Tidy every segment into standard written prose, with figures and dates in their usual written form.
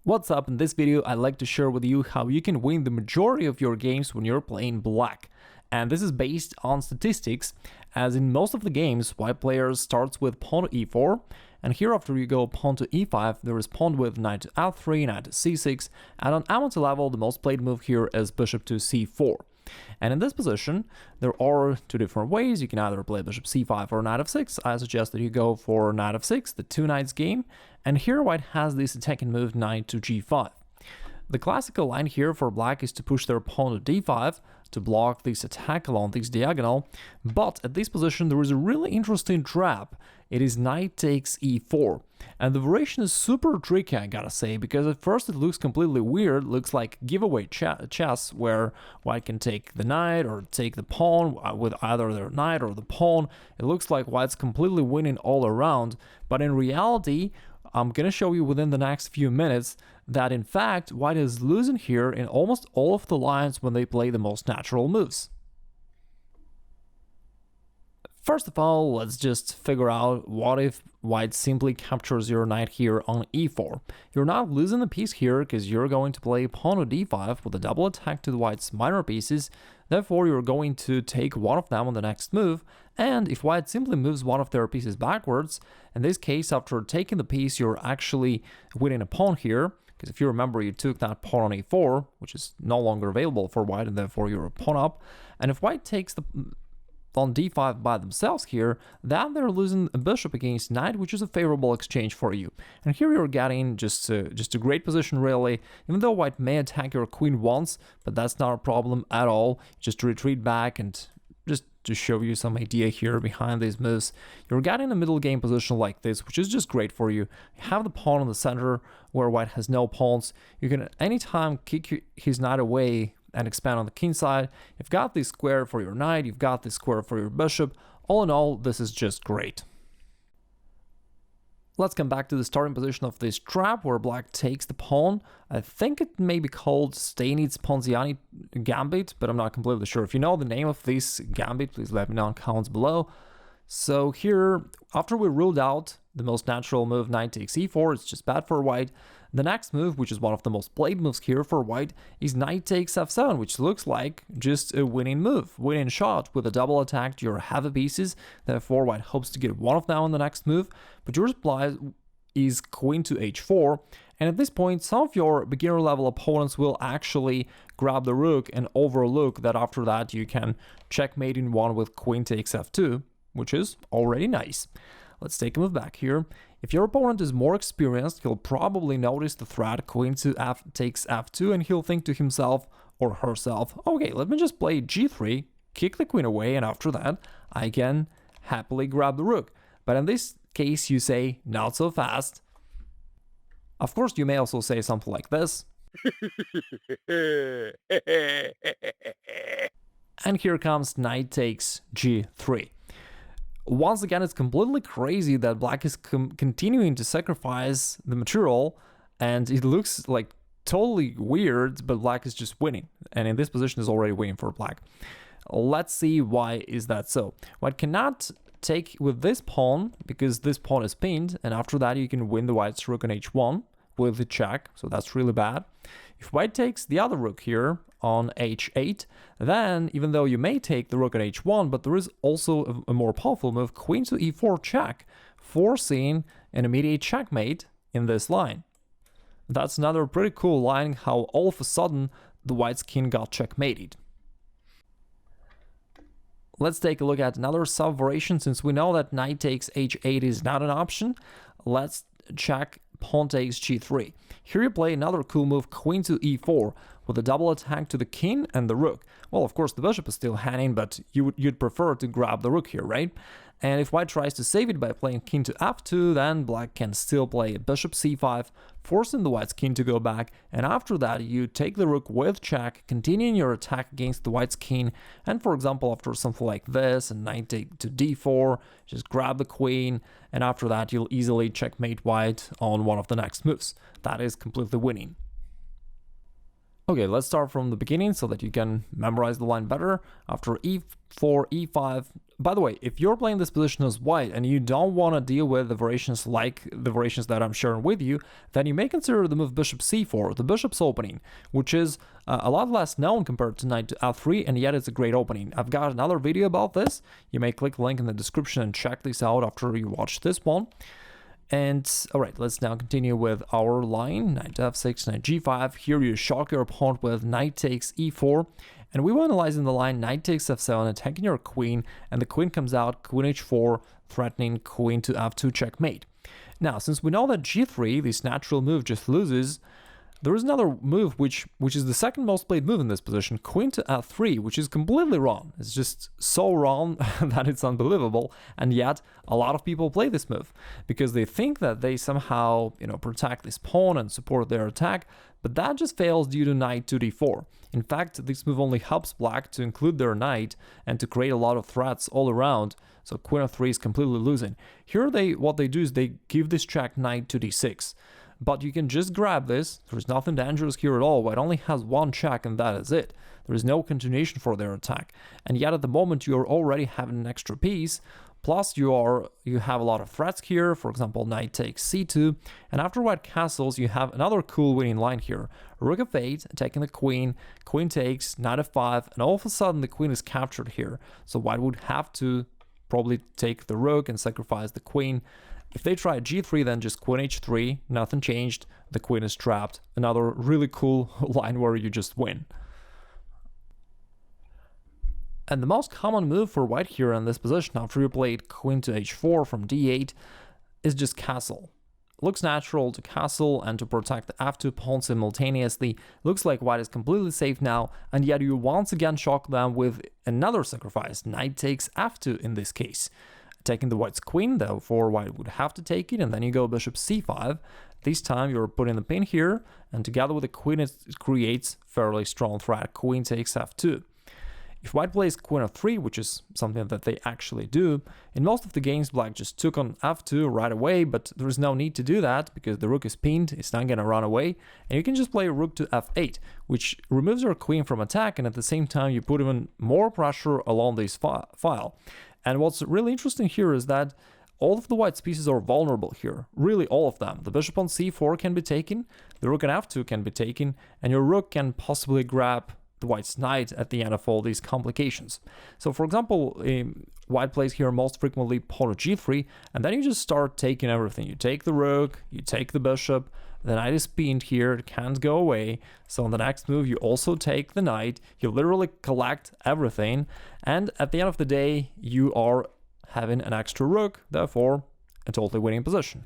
What's up? In this video, I'd like to share with you how you can win the majority of your games when you're playing black. And this is based on statistics, as in most of the games, white players starts with pawn to e4, and here after you go pawn to e5, there is pawn with knight to f3, knight to c6, and on amateur level, the most played move here is bishop to c4. And in this position, there are two different ways. You can either play bishop c5 or knight f6. I suggest that you go for knight f6, the two knights game. And here white has this attacking move knight to g5. The classical line here for black is to push their pawn to d5 to block this attack along this diagonal. But at this position, there is a really interesting trap. It is knight takes e4. And the variation is super tricky, I gotta say, because at first it looks completely weird, looks like giveaway chess, where white can take the knight or take the pawn with either their knight or the pawn. It looks like white's completely winning all around, but in reality, I'm gonna show you within the next few minutes that in fact, white is losing here in almost all of the lines when they play the most natural moves. First of all, let's just figure out what if white simply captures your knight here on e4. You're not losing the piece here because you're going to play pawn to d5 with a double attack to the white's minor pieces, therefore you're going to take one of them on the next move, and if white simply moves one of their pieces backwards, in this case after taking the piece you're actually winning a pawn here, because if you remember you took that pawn on e4, which is no longer available for white and therefore you're a pawn up, and if white takes the on d5 by themselves here, then they're losing a bishop against knight, which is a favorable exchange for you. And here you're getting just a great position really, even though white may attack your queen once, but that's not a problem at all. Just to retreat back and just to show you some idea here behind these moves, you're getting a middle game position like this, which is just great for you. You have the pawn in the center where white has no pawns. You can at any time kick his knight away and expand on the king side. You've got this square for your knight, you've got this square for your bishop. All in all, this is just great. Let's come back to the starting position of this trap where black takes the pawn. I think it may be called Steinitz Ponziani-Steinitz Gambit, but I'm not completely sure. If you know the name of this gambit, please let me know in comments below. So here, after we ruled out the most natural move, knight takes e4, it's just bad for white. The next move, which is one of the most played moves here for white, is knight takes f7, which looks like just a winning move, winning shot with a double attack to your heavy pieces. Therefore, white hopes to get one of them on the next move, but your reply is queen to h4, and at this point, some of your beginner level opponents will actually grab the rook and overlook that after that you can checkmate in one with queen takes f2, which is already nice. Let's take a move back here. If your opponent is more experienced, he'll probably notice the threat queen to f takes f2 and he'll think to himself or herself, okay, let me just play g3, kick the queen away, and after that I can happily grab the rook. But in this case you say, not so fast. Of course you may also say something like this. And here comes knight takes g3. Once again, it's completely crazy that black is continuing to sacrifice the material, and it looks like totally weird, but black is just winning, and in this position is already winning for black. Let's see why is that so. White cannot take with this pawn because this pawn is pinned, and after that you can win the white's rook on h1 with the check, so that's really bad. If white takes the other rook here on h8, then even though you may take the rook on h1, but there is also a more powerful move, queen to e4 check, forcing an immediate checkmate in this line. That's another pretty cool line, how all of a sudden the white's king got checkmated. Let's take a look at another sub-variation. Since we know that knight takes h8 is not an option, let's check pawn takes g3. Here you play another cool move, queen to e4, with a double attack to the king and the rook. Well, of course, the bishop is still hanging, but you'd prefer to grab the rook here, right? And if white tries to save it by playing king to f2, then black can still play bishop c5, forcing the white's king to go back, and after that you take the rook with check, continuing your attack against the white's king, and for example, after something like this, and knight take to d4, just grab the queen, and after that you'll easily checkmate white on one of the next moves. That is completely winning. Okay, let's start from the beginning so that you can memorize the line better. After e4, e5. By the way, if you're playing this position as white and you don't want to deal with the variations like the variations that I'm sharing with you, then you may consider the move bishop c4, the bishop's opening, which is a lot less known compared to knight to f3, and yet it's a great opening. I've got another video about this. You may click the link in the description and check this out after you watch this one. And alright, let's now continue with our line, knight to f6, knight g5. Here you shock your opponent with knight takes e4, and we were analyzing the line knight takes f7, attacking your queen, and the queen comes out, queen h4, threatening queen to f2 checkmate. Now, since we know that g3, this natural move, just loses, there is another move which is the second most played move in this position, queen to f3, which is completely wrong. It's just so wrong that it's unbelievable, and yet a lot of people play this move because they think that they somehow, protect this pawn and support their attack, but that just fails due to knight to d4. In fact, this move only helps black to include their knight and to create a lot of threats all around, so queen f3 is completely losing. Here what they do is they give this check knight to d6. But you can just grab this, there's nothing dangerous here at all, white only has one check and that is it. There is no continuation for their attack, and yet at the moment you're already having an extra piece, plus you have a lot of threats here, for example knight takes c2, and after white castles you have another cool winning line here, rook f8, attacking the queen, queen takes, knight f5, and all of a sudden the queen is captured here, so white would have to probably take the rook and sacrifice the queen. If they try g3, then just queen h3, nothing changed, the queen is trapped. Another really cool line where you just win. And the most common move for white here in this position, after you played queen to h4 from d8, is just castle. Looks natural to castle and to protect the f2 pawn simultaneously. Looks like white is completely safe now, and yet you once again shock them with another sacrifice, knight takes f2 in this case. Taking the white's queen, therefore white would have to take it, and then you go bishop c5. This time you're putting the pin here, and together with the queen it creates fairly strong threat, queen takes f2. If white plays queen f3, which is something that they actually do, in most of the games black just took on f2 right away, but there is no need to do that because the rook is pinned, it's not gonna run away, and you can just play rook to f8, which removes your queen from attack, and at the same time you put even more pressure along this file. And what's really interesting here is that all of the white's pieces are vulnerable here, really all of them. The bishop on c4 can be taken, the rook on f2 can be taken, and your rook can possibly grab the white's knight at the end of all these complications. So for example, white plays here most frequently pawn to g3, and then you just start taking everything. You take the rook, you take the bishop, the knight is pinned here, it can't go away, so on the next move you also take the knight, you literally collect everything, and at the end of the day you are having an extra rook, therefore a totally winning position.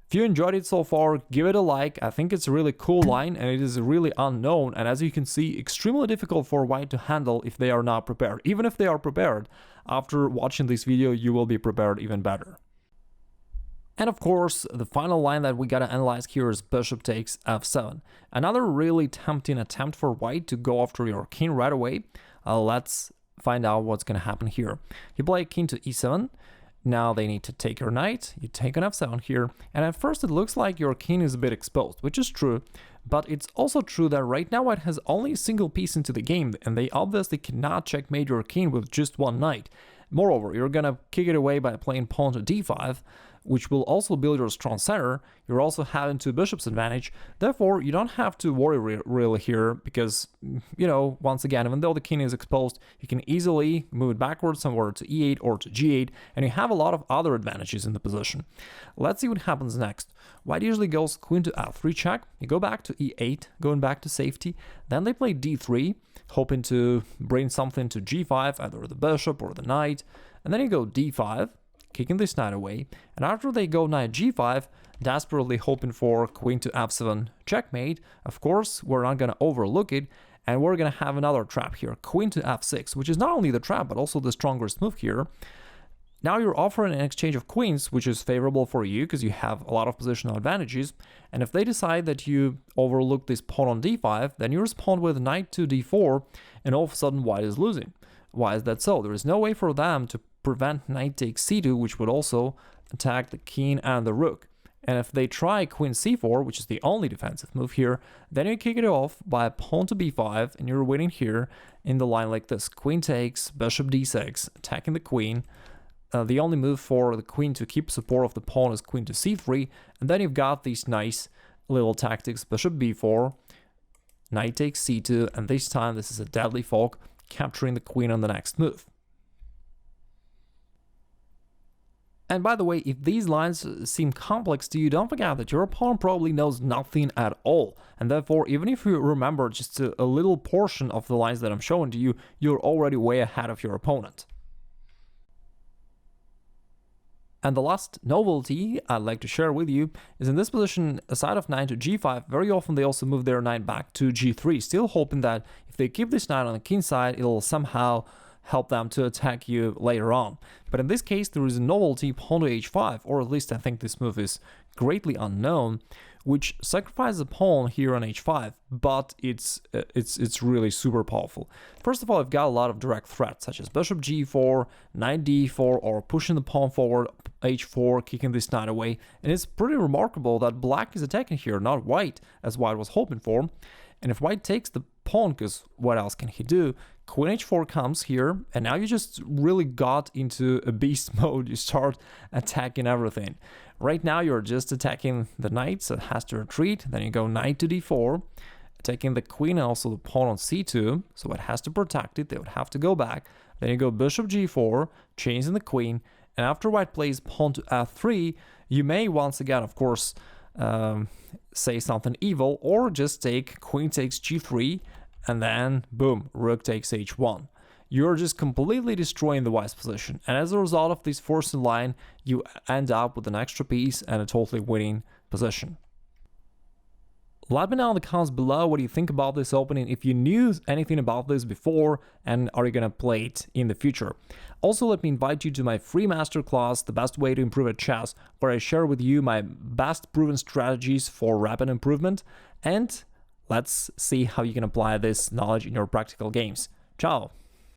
If you enjoyed it so far, give it a like. I think it's a really cool line and it is really unknown, and as you can see, extremely difficult for white to handle if they are not prepared. Even if they are prepared, after watching this video you will be prepared even better. And of course, the final line that we gotta analyze here is bishop takes f7. Another really tempting attempt for white to go after your king right away. Let's find out what's gonna happen here. You play king to e7. Now they need to take your knight, you take an f7 here, and at first it looks like your king is a bit exposed, which is true, but it's also true that right now white has only a single piece into the game, and they obviously cannot checkmate your king with just one knight. Moreover, you're gonna kick it away by playing pawn to d5, which will also build your strong center. You're also having two bishops advantage, therefore you don't have to worry really here because, once again, even though the king is exposed, you can easily move it backwards somewhere to e8 or to g8, and you have a lot of other advantages in the position. Let's see what happens next. White usually goes queen to f3 check, you go back to e8, going back to safety, then they play d3, hoping to bring something to g5, either the bishop or the knight, and then you go d5, kicking this knight away, and after they go knight g5, desperately hoping for queen to f7 checkmate. Of course, we're not gonna overlook it, and we're gonna have another trap here, queen to f6, which is not only the trap, but also the strongest move here. Now you're offering an exchange of queens, which is favorable for you because you have a lot of positional advantages, and if they decide that you overlook this pawn on d5, then you respond with knight to d4, and all of a sudden white is losing. Why is that so? There is no way for them to prevent knight takes c2, which would also attack the king and the rook. And if they try queen c4, which is the only defensive move here, then you kick it off by pawn to b5, and you're winning here in the line like this. Queen takes, bishop d6, attacking the queen. The only move for the queen to keep support of the pawn is queen to c3, and then you've got these nice little tactics, bishop b4, knight takes c2, and this time this is a deadly fork, capturing the queen on the next move. And by the way, if these lines seem complex to you, don't forget that your opponent probably knows nothing at all. And therefore, even if you remember just a little portion of the lines that I'm showing to you, you're already way ahead of your opponent. And the last novelty I'd like to share with you is in this position, aside of knight to g5, very often they also move their knight back to g3, still hoping that if they keep this knight on the king side, it'll somehow help them to attack you later on. But in this case, there is a novelty, pawn to h5, or at least I think this move is greatly unknown, which sacrifices a pawn here on h5, but it's really super powerful. First of all, I've got a lot of direct threats, such as bishop g4, knight d4, or pushing the pawn forward, h4, kicking this knight away. And it's pretty remarkable that black is attacking here, not white, as white was hoping for. And if white takes the pawn, because what else can he do? Queen h4 comes here, and now you just really got into a beast mode. You start attacking everything. Right now you're just attacking the knight, so it has to retreat. Then you go knight to d4, attacking the queen and also the pawn on c2, so it has to protect it. They would have to go back. Then you go bishop g4, chasing the queen, and after white plays pawn to f3, you may once again, of course, say something evil, or just take queen takes g3, and then boom, rook takes h1. You're just completely destroying the white's position, and as a result of this forced line, you end up with an extra piece and a totally winning position. Let me know in the comments below what you think about this opening, if you knew anything about this before, and are you gonna play it in the future. Also, let me invite you to my free masterclass, The Best Way to Improve at Chess, where I share with you my best proven strategies for rapid improvement, and let's see how you can apply this knowledge in your practical games. Ciao!